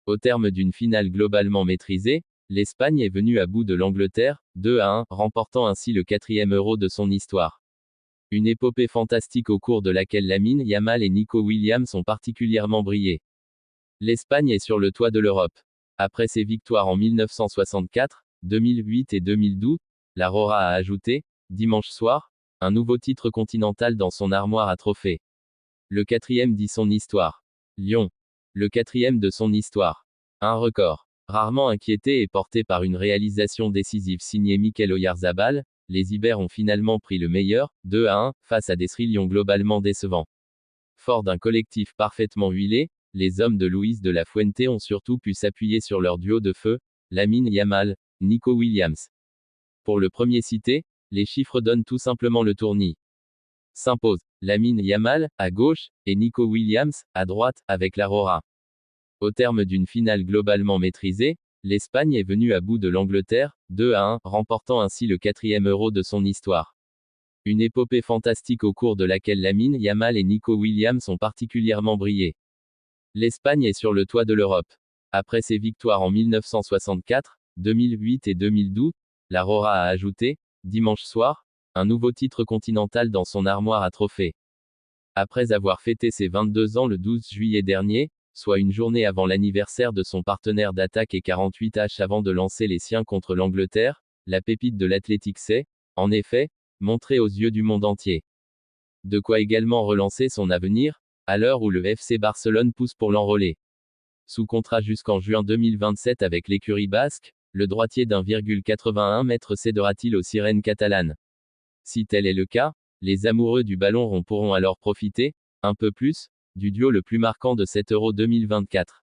Au terme d'une finale globalement maîtrisée, l'Espagne est venue à bout de l'Angleterre, 2-1, remportant ainsi le 4e Euro de son histoire. Une épopée fantastique au cours de laquelle Lamine Yamal et Nico Williams ont particulièrement brillé. L'Espagne est sur le toit de l'Europe. Après ses victoires en 1964, 2008 et 2012, la Rora a ajouté, dimanche soir, un nouveau titre continental dans son armoire à trophées. Le 4e dit son histoire. Lyon. Le 4e de son histoire. Un record. Rarement inquiété et porté par une réalisation décisive signée Mikel Oyarzabal, les Ibères ont finalement pris le meilleur, 2-1, face à des Sri Lions globalement décevants. Fort d'un collectif parfaitement huilé, les hommes de Luis de la Fuente ont surtout pu s'appuyer sur leur duo de feu, Lamine Yamal, Nico Williams. Pour le premier cité, les chiffres donnent tout simplement le tournis. S'impose Lamine Yamal, à gauche, et Nico Williams, à droite, avec la Rora. Au terme d'une finale globalement maîtrisée, l'Espagne est venue à bout de l'Angleterre, 2-1, remportant ainsi le 4e Euro de son histoire. Une épopée fantastique au cours de laquelle Lamine Yamal et Nico Williams ont particulièrement brillé. L'Espagne est sur le toit de l'Europe. Après ses victoires en 1964, 2008 et 2012, la Rora a ajouté, dimanche soir, un nouveau titre continental dans son armoire à trophées. Après avoir fêté ses 22 ans le 12 juillet dernier, soit une journée avant l'anniversaire de son partenaire d'attaque et 48h avant de lancer les siens contre l'Angleterre, la pépite de l'Athletic s'est, en effet, montrée aux yeux du monde entier. De quoi également relancer son avenir, à l'heure où le FC Barcelone pousse pour l'enrôler. Sous contrat jusqu'en juin 2027 avec l'écurie basque, le droitier d'1,81 m cédera-t-il aux sirènes catalanes? Si tel est le cas, les amoureux du ballon rond pourront alors profiter, un peu plus, du duo le plus marquant de cet Euro 2024.